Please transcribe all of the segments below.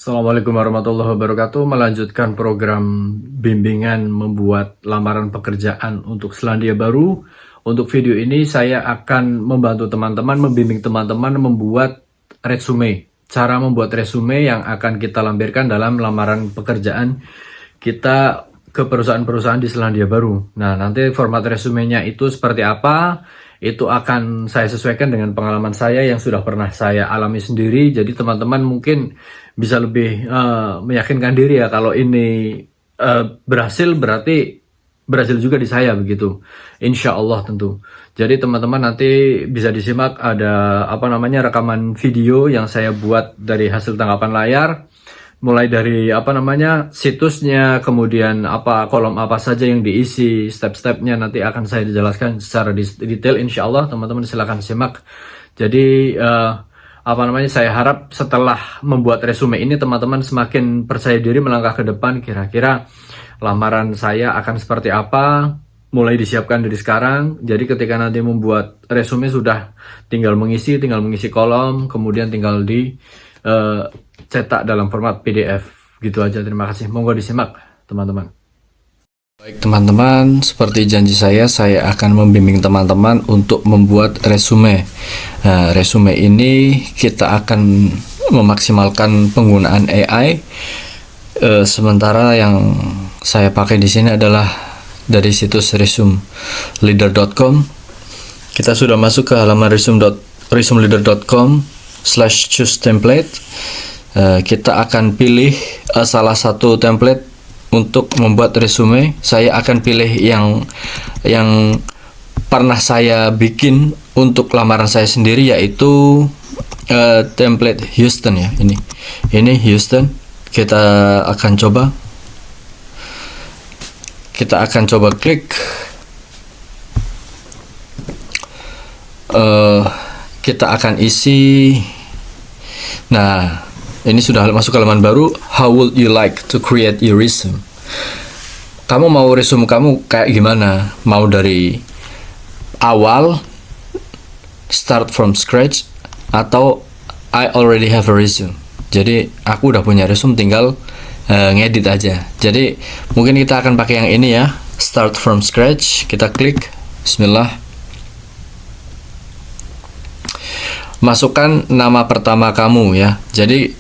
Assalamualaikum warahmatullahi wabarakatuh. Melanjutkan program bimbingan membuat lamaran pekerjaan untuk Selandia Baru. Untuk video ini saya akan membantu teman-teman, membimbing teman-teman membuat resume. Cara membuat resume yang akan kita lampirkan dalam lamaran pekerjaan kita ke perusahaan-perusahaan di Selandia Baru. Nah, nanti format resumenya itu seperti apa? Itu akan saya sesuaikan dengan pengalaman saya yang sudah pernah saya alami sendiri. Jadi teman-teman mungkin bisa lebih meyakinkan diri ya, kalau ini berhasil berarti berhasil juga di saya begitu. Insya Allah tentu. Jadi teman-teman nanti bisa disimak ada rekaman video yang saya buat dari hasil tangkapan layar. Mulai dari situsnya, kemudian kolom apa saja yang diisi, step-stepnya nanti akan saya jelaskan secara detail insya Allah. Teman-teman silakan simak. Jadi saya harap setelah membuat resume ini teman-teman semakin percaya diri melangkah ke depan. Kira-kira lamaran saya akan seperti apa, mulai disiapkan dari sekarang. Jadi ketika nanti membuat resume sudah tinggal mengisi kolom, kemudian tinggal di cetak dalam format PDF. Gitu aja, terima kasih. Monggo disimak teman-teman. Baik teman-teman, seperti janji saya akan membimbing teman-teman untuk membuat resume. Nah, resume ini kita akan memaksimalkan penggunaan AI. Sementara yang saya pakai di sini adalah dari situs resumeleader.com. Kita sudah masuk ke halaman resumeleader.com/choose template. Kita akan pilih salah satu template untuk membuat resume. Saya akan pilih yang pernah saya bikin untuk lamaran saya sendiri, yaitu template Houston ya. Ini Houston. Kita akan coba klik. Kita akan isi. Nah, ini sudah masuk ke halaman baru. How would you like to create your resume? Kamu mau resume kamu kayak gimana? Mau dari awal, start from scratch, atau I already have a resume? Jadi aku udah punya resume, tinggal ngedit aja. Jadi mungkin kita akan pakai yang ini ya, start from scratch. Kita klik, Bismillah. Masukkan nama pertama kamu ya. Jadi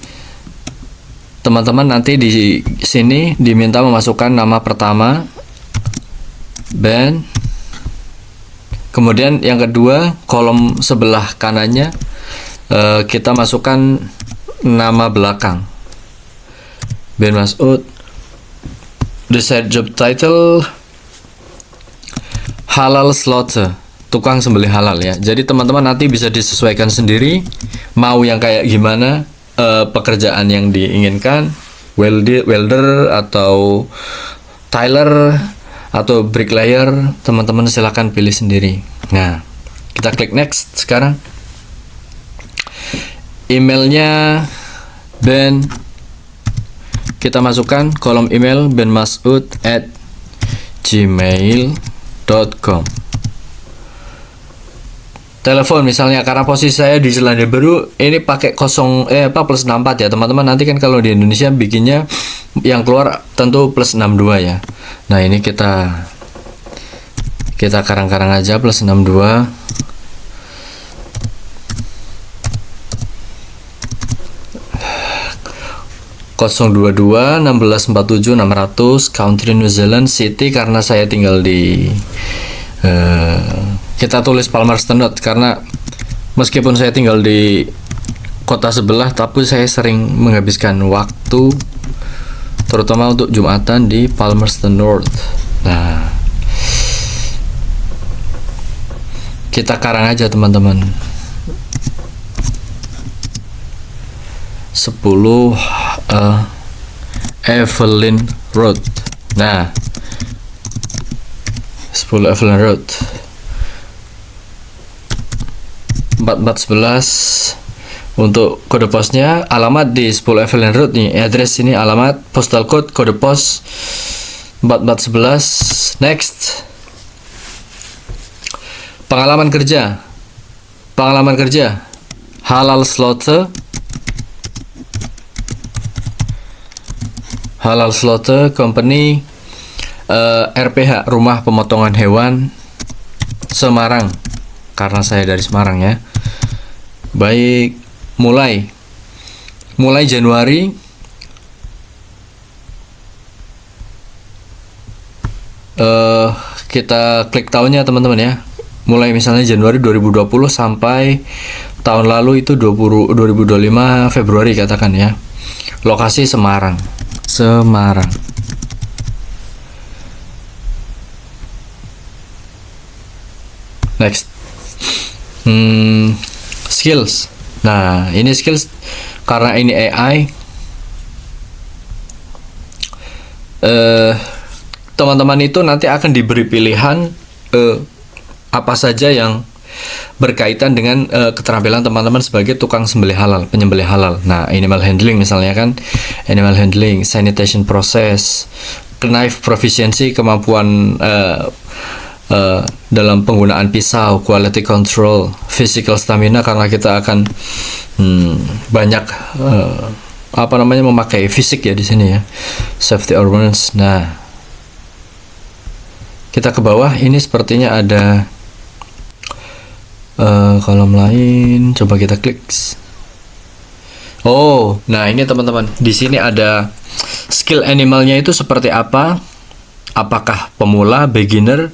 teman-teman nanti di sini diminta memasukkan nama pertama, Ben. Kemudian yang kedua, kolom sebelah kanannya kita masukkan nama belakang, Ben Masud. Desired job title, halal slaughter, tukang sembelih halal ya. Jadi teman-teman nanti bisa disesuaikan sendiri mau yang kayak gimana. Pekerjaan yang diinginkan, welder atau tiler atau bricklayer, teman-teman silahkan pilih sendiri. Nah, kita klik next sekarang. Emailnya Ben, kita masukkan kolom email benmasud@gmail.com. Telepon misalnya, karena posisi saya di Selandia Baru ini pakai +64 ya teman-teman. Nanti kan kalau di Indonesia bikinnya yang keluar tentu +62 ya. Nah, ini kita karang-karang aja +62. (022) 1647 600, country New Zealand, city karena saya tinggal di kita tulis Palmerston North karena meskipun saya tinggal di kota sebelah, tapi saya sering menghabiskan waktu terutama untuk Jumatan di Palmerston North. Nah, kita karang aja teman-teman. 10 Evelyn Road. Nah, 10 Evelyn Road 4411 untuk kode posnya. Alamat di 10 Evelyn Road nih, address ini, alamat, postal code, kode pos 4411. Next, pengalaman kerja halal slaughter Halal Slaughter Company, RPH, Rumah Pemotongan Hewan, Semarang. Karena saya dari Semarang ya. Baik, mulai Januari kita klik tahunnya teman-teman ya. Mulai misalnya Januari 2020 sampai tahun lalu itu 2025 Februari katakan ya. Lokasi Semarang. Next. Skills. Nah, ini skills karena ini AI. Teman-teman itu nanti akan diberi pilihan apa saja yang berkaitan dengan keterampilan teman-teman sebagai tukang penyembelih halal. Nah, animal handling misalnya kan, animal handling, sanitation process, knife proficiency, kemampuan dalam penggunaan pisau, quality control, physical stamina karena kita akan banyak memakai fisik ya di sini ya, safety awareness. Nah, kita ke bawah ini sepertinya ada kolom lain, coba kita klik. Oh, nah ini teman-teman, di sini ada skill animalnya itu seperti apa? Apakah pemula, beginner,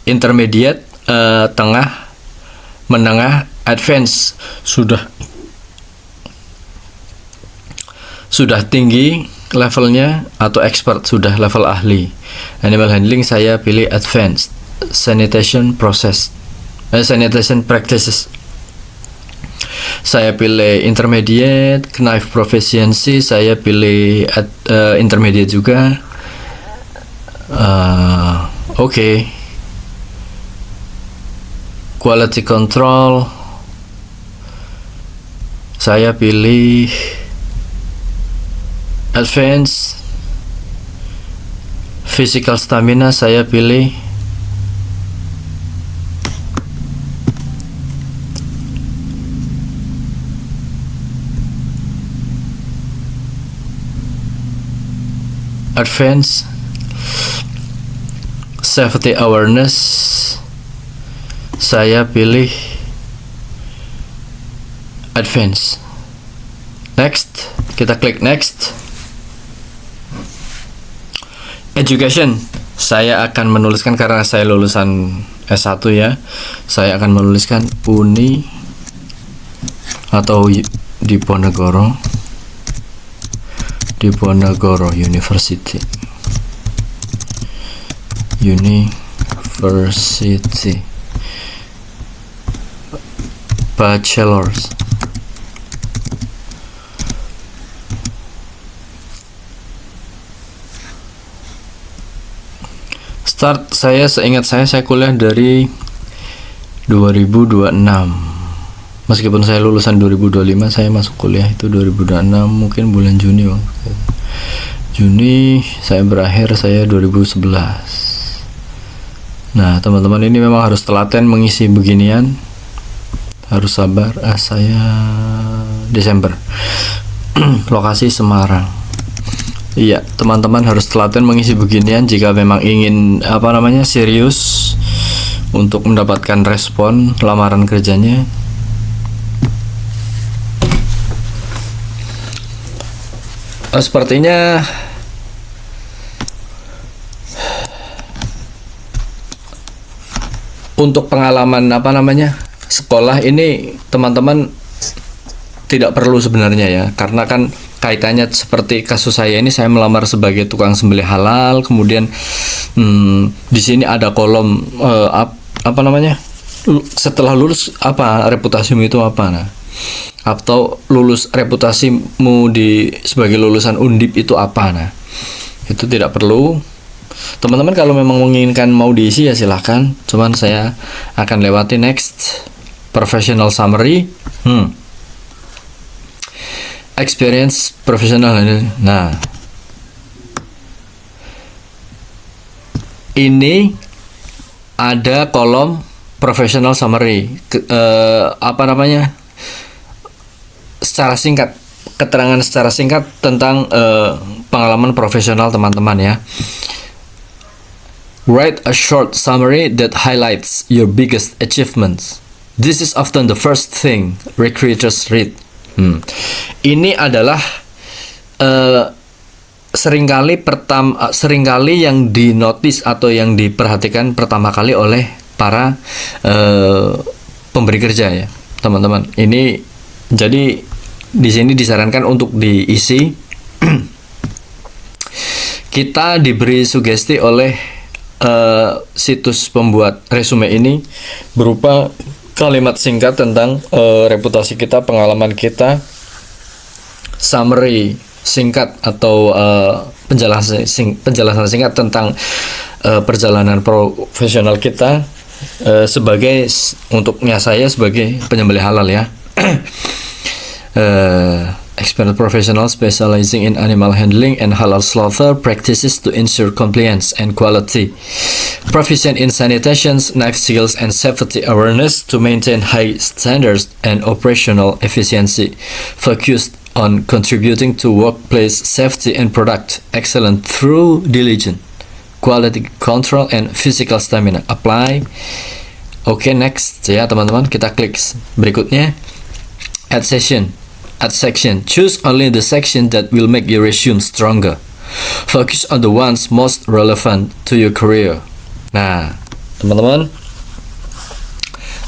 intermediate, tengah, menengah, advance, sudah tinggi levelnya, atau expert, sudah level ahli. Animal handling saya pilih advanced. Sanitation practices saya pilih intermediate. Knife proficiency saya pilih intermediate juga. Oke. Quality control saya pilih advance. Physical stamina saya pilih advance. Safety awareness saya pilih advance. Next, kita klik next. Education, saya akan menuliskan karena saya lulusan S1 ya, saya akan menuliskan Uni atau Diponegoro University. Bachelors. Start, seingat saya kuliah dari 2026. Meskipun saya lulusan 2025, saya masuk kuliah itu 2026, mungkin bulan Juni Bang. Juni saya berakhir saya 2011. Nah, teman-teman ini memang harus telaten mengisi beginian. Harus sabar. Saya Desember. Lokasi Semarang. Iya, teman-teman harus telaten mengisi beginian jika memang ingin serius untuk mendapatkan respon lamaran kerjanya. Sepertinya untuk pengalaman sekolah ini teman-teman tidak perlu sebenarnya ya, karena kan kaitannya seperti kasus saya ini, saya melamar sebagai tukang sembelih halal, kemudian di sini ada kolom setelah lulus reputasimu itu apa, atau lulus reputasimu sebagai lulusan Undip itu apa, itu tidak perlu. Teman-teman kalau memang menginginkan mau diisi ya silahkan, cuman saya akan lewati next. Professional summary, experience profesional. Nah, ini ada kolom professional summary, secara singkat, keterangan secara singkat tentang pengalaman profesional teman-teman ya. Write a short summary that highlights your biggest achievements. This is often the first thing recruiters read. Ini adalah seringkali yang dinotis atau yang diperhatikan pertama kali oleh para pemberi kerja ya, teman-teman. Ini jadi di sini disarankan untuk diisi. Kita diberi sugesti oleh situs pembuat resume ini berupa kalimat singkat tentang reputasi kita, pengalaman kita, summary singkat atau penjelasan singkat tentang perjalanan profesional kita, untuknya saya sebagai penyembelih halal ya. Expert professional specializing in animal handling and halal slaughter practices to ensure compliance and quality. Proficient in sanitation, knife skills, and safety awareness to maintain high standards and operational efficiency. Focused on contributing to workplace safety and product excellence through diligent quality control and physical stamina. Apply. Oke, next ya teman-teman, kita klik berikutnya. Add section. Choose only the section that will make your resume stronger. Focus on the ones most relevant to your career. Nah, teman-teman,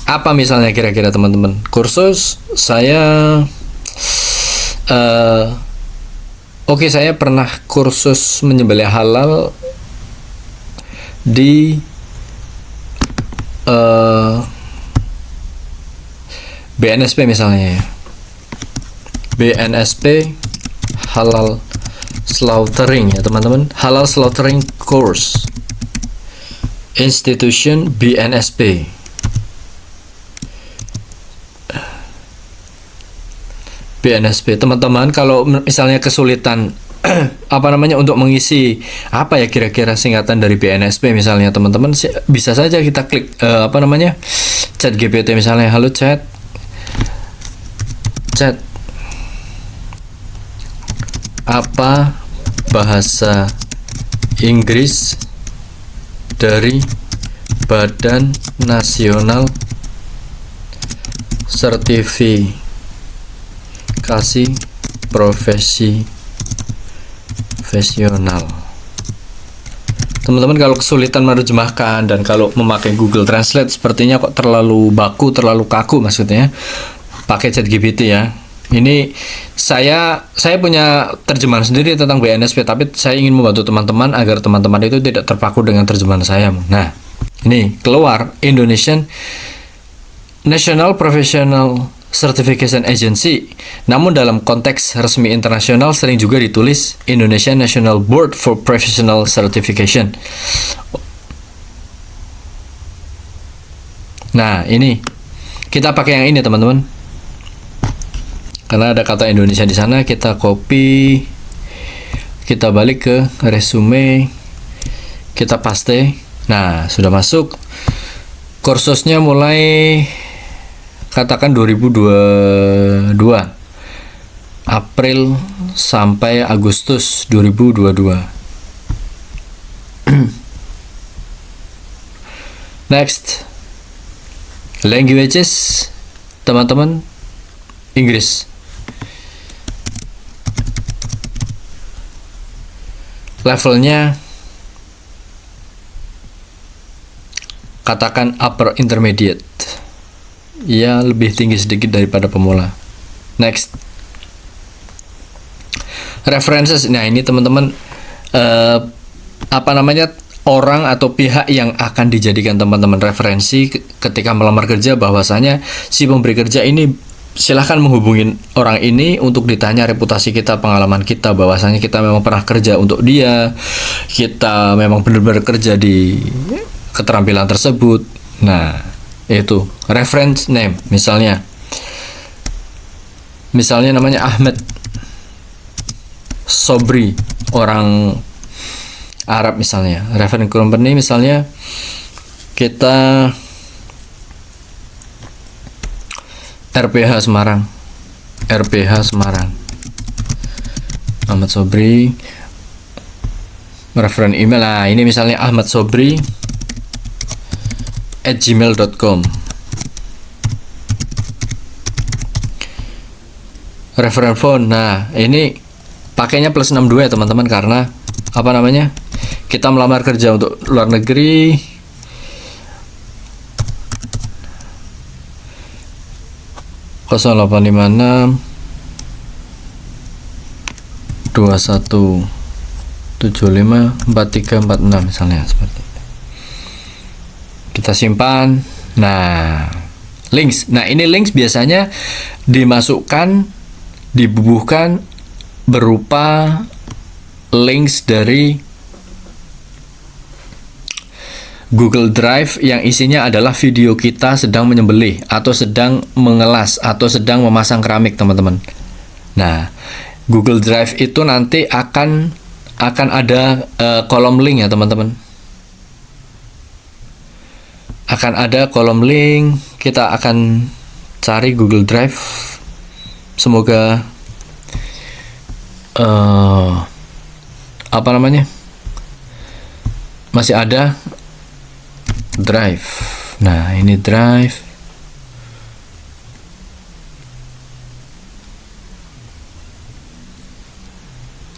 apa misalnya kira-kira teman-teman? Kursus saya saya pernah kursus menyembelih halal di BNSP misalnya ya. BNSP halal slaughtering ya teman-teman, halal slaughtering course institution BNSP. Teman-teman, kalau misalnya kesulitan untuk mengisi apa ya kira-kira singkatan dari BNSP misalnya teman-teman, bisa saja kita klik chat GPT misalnya. Halo chat, apa bahasa Inggris dari Badan Nasional Sertifikasi Profesional. Teman-teman, kalau kesulitan menerjemahkan dan kalau memakai Google Translate sepertinya kok terlalu baku, terlalu kaku maksudnya, pakai ChatGPT ya. Ini saya punya terjemahan sendiri tentang BNSP, tapi saya ingin membantu teman-teman agar teman-teman itu tidak terpaku dengan terjemahan saya. Nah, ini keluar Indonesian National Professional Certification Agency. Namun dalam konteks resmi internasional sering juga ditulis Indonesian National Board for Professional Certification. Nah, ini kita pakai yang ini teman-teman. Karena ada kata Indonesia di sana, kita copy, kita balik ke resume, kita paste. Nah, sudah masuk. Kursusnya mulai katakan 2022 April sampai Agustus 2022. Next, languages teman-teman, Inggris. Levelnya katakan upper intermediate, ya lebih tinggi sedikit daripada pemula. Next, references. Nah, ini teman-teman orang atau pihak yang akan dijadikan teman-teman referensi ketika melamar kerja, bahwasanya si pemberi kerja ini silahkan menghubungi orang ini untuk ditanya reputasi kita, pengalaman kita, bahwasanya kita memang pernah kerja untuk dia, kita memang benar-benar kerja di keterampilan tersebut. Nah, itu reference name misalnya namanya Ahmed Sobri, orang Arab misalnya. Reference company misalnya kita RPH Semarang. Ahmad Sobri, Referen email. Nah, ini misalnya ahmadsobri@gmail.com. Referen phone. Nah, ini pakainya +62 ya teman-teman, karena apa namanya? Kita melamar kerja untuk luar negeri. (0856 2175 4346) misalnya, seperti itu. Kita simpan. Nah, links. Nah, ini links biasanya dimasukkan, dibubuhkan berupa links dari Google Drive yang isinya adalah video kita sedang menyembelih atau sedang mengelas atau sedang memasang keramik, teman-teman. Nah, Google Drive itu nanti akan ada kolom link ya, teman-teman. Akan ada kolom link. Kita akan cari Google Drive. Semoga apa namanya? Masih ada Drive. Nah, ini Drive.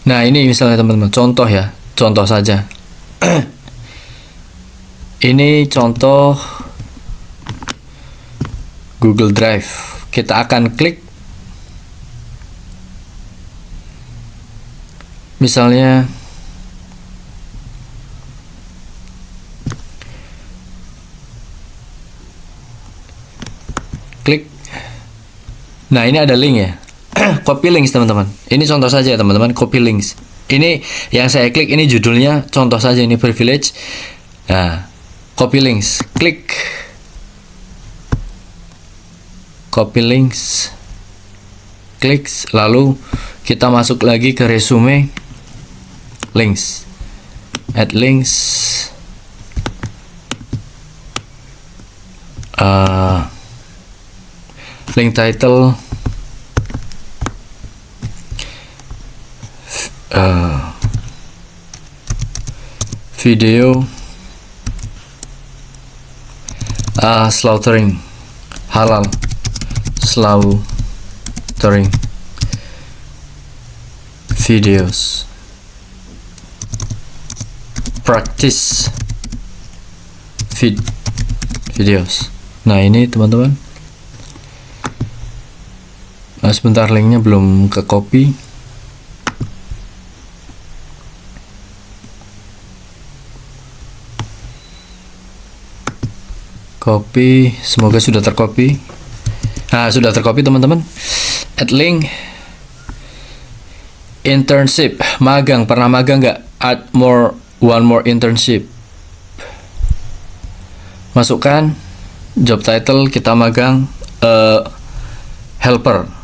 Nah, ini misalnya teman-teman, contoh ya, contoh saja. Ini contoh Google Drive. Kita akan klik, misalnya klik. Nah, ini ada link ya. Copy links, teman-teman. Ini contoh saja ya, teman-teman, copy links. Ini yang saya klik, ini judulnya contoh saja, ini privilege. Nah, copy links. Klik. Copy links. Klik, lalu kita masuk lagi ke resume. Links. Add links. Link title, video, slaughtering, halal, slaughtering, videos, practice, videos. Nah, ini teman-teman. Sebentar, linknya belum ke copy. Copy, semoga sudah tercopy. Nah, sudah tercopy, teman-teman. Add link. Internship, magang, pernah magang nggak? Add one more internship. Masukkan job title, kita magang helper.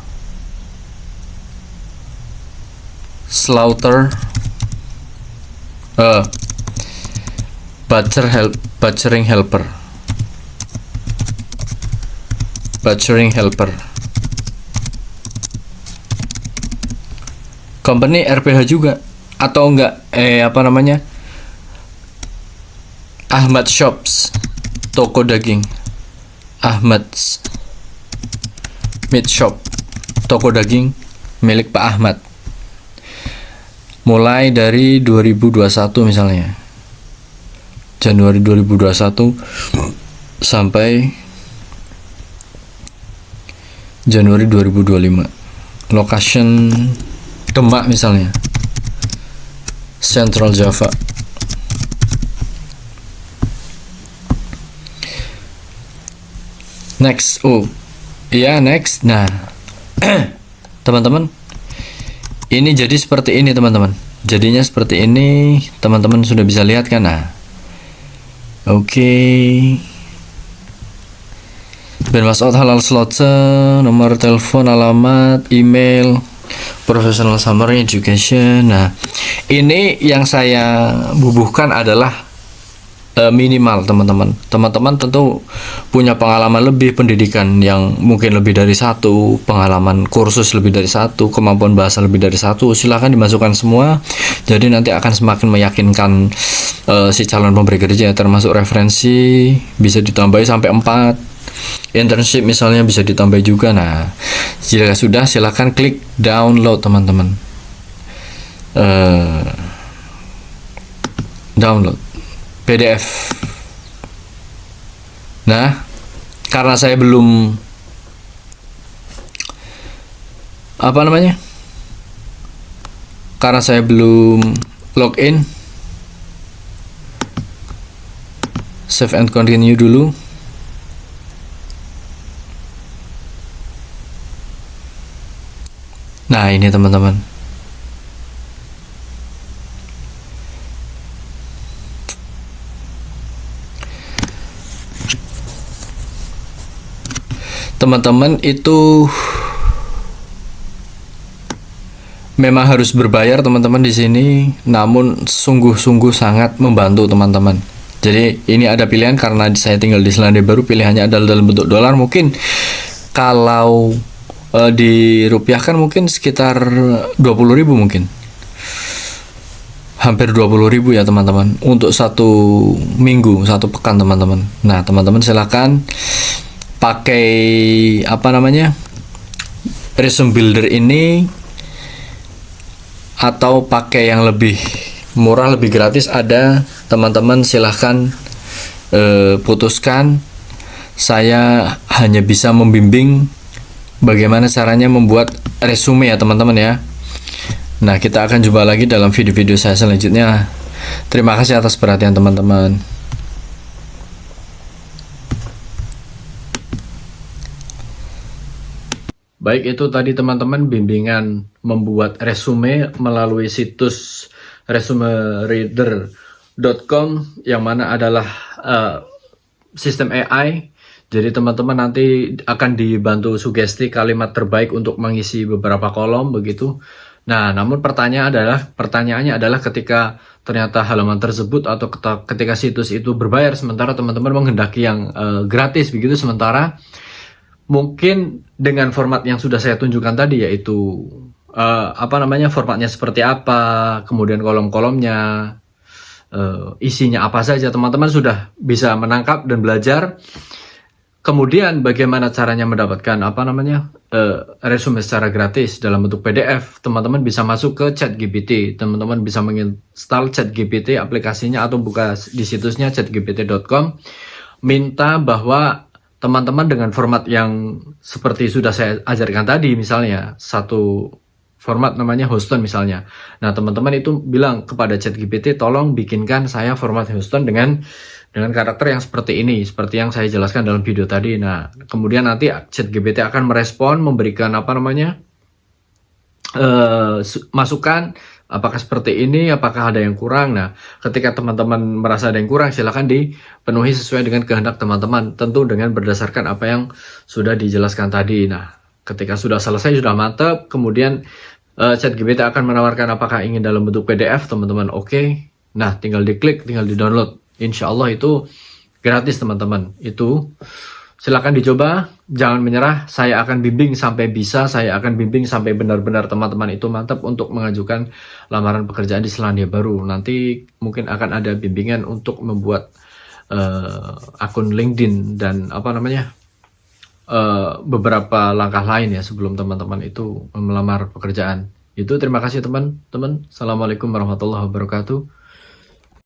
Slaughter, butchering helper, company RPH juga atau enggak, apa namanya, Ahmad Shops, toko daging, Ahmad's Meat Shop, toko daging milik Pak Ahmad. Mulai dari 2021 misalnya, Januari 2021 sampai Januari 2025. Location Demak misalnya, Central Java. Next, next. Nah, teman-teman, ini jadi seperti ini, teman-teman. Jadinya seperti ini, teman-teman sudah bisa lihat kan? Nah, oke. Ben Mas'ud halal slaughter, nomor telepon, alamat, email, professional summary, education. Nah, ini yang saya bubuhkan adalah minimal, teman-teman. Teman-teman tentu punya pengalaman lebih, pendidikan yang mungkin lebih dari satu, pengalaman kursus lebih dari satu, kemampuan bahasa lebih dari satu. Silahkan dimasukkan semua. Jadi nanti akan semakin meyakinkan si calon pemberi kerja, termasuk referensi bisa ditambahi sampai 4, internship misalnya bisa ditambah juga. Nah, jika sudah silahkan klik download teman-teman. Download PDF. Nah, karena saya belum karena saya belum login, save and continue dulu. Nah, ini teman-teman. Teman-teman itu memang harus berbayar teman-teman di sini, namun sungguh-sungguh sangat membantu teman-teman. Jadi ini ada pilihan, karena saya tinggal di Selandia Baru, pilihannya adalah dalam bentuk dolar. Mungkin kalau dirupiahkan mungkin sekitar 20.000 mungkin. Hampir 20.000 ya teman-teman untuk 1 minggu, 1 pekan teman-teman. Nah, teman-teman silakan pakai resume builder ini, atau pakai yang lebih murah, lebih gratis ada. Teman-teman silahkan putuskan. Saya hanya bisa membimbing bagaimana caranya membuat resume ya teman-teman ya. Nah, kita akan jumpa lagi dalam video-video saya selanjutnya. Terima kasih atas perhatian teman-teman. Baik, itu tadi teman-teman bimbingan membuat resume melalui situs resumereader.com, yang mana adalah sistem AI. Jadi teman-teman nanti akan dibantu sugesti kalimat terbaik untuk mengisi beberapa kolom begitu. Nah, namun pertanyaannya adalah ketika ternyata halaman tersebut atau ketika situs itu berbayar, sementara teman-teman menghendaki yang gratis begitu, sementara mungkin dengan format yang sudah saya tunjukkan tadi, yaitu formatnya seperti apa, kemudian kolom-kolomnya, isinya apa saja, teman-teman sudah bisa menangkap dan belajar. Kemudian bagaimana caranya mendapatkan resume secara gratis dalam bentuk PDF. Teman-teman bisa masuk ke ChatGPT, teman-teman bisa menginstal ChatGPT aplikasinya atau buka di situsnya chatgpt.com, minta bahwa teman-teman dengan format yang seperti sudah saya ajarkan tadi, misalnya satu format namanya Houston misalnya. Nah, teman-teman itu bilang kepada ChatGPT, tolong bikinkan saya format Houston dengan karakter yang seperti ini, seperti yang saya jelaskan dalam video tadi. Nah, kemudian nanti ChatGPT akan merespon, memberikan masukan, apakah seperti ini, apakah ada yang kurang. Nah, ketika teman-teman merasa ada yang kurang, silakan dipenuhi sesuai dengan kehendak teman-teman, tentu dengan berdasarkan apa yang sudah dijelaskan tadi. Nah, ketika sudah selesai, sudah mantap, kemudian ChatGPT akan menawarkan apakah ingin dalam bentuk PDF, teman-teman oke. Nah, tinggal diklik, tinggal di-download. Insya Allah itu gratis teman-teman. Itu silakan dicoba, jangan menyerah. Saya akan bimbing sampai bisa, saya akan bimbing sampai benar-benar teman-teman itu mantap untuk mengajukan lamaran pekerjaan di Selandia Baru. Nanti mungkin akan ada bimbingan untuk membuat akun LinkedIn dan beberapa langkah lain ya sebelum teman-teman itu melamar pekerjaan. Itu terima kasih teman-teman. Assalamualaikum warahmatullahi wabarakatuh.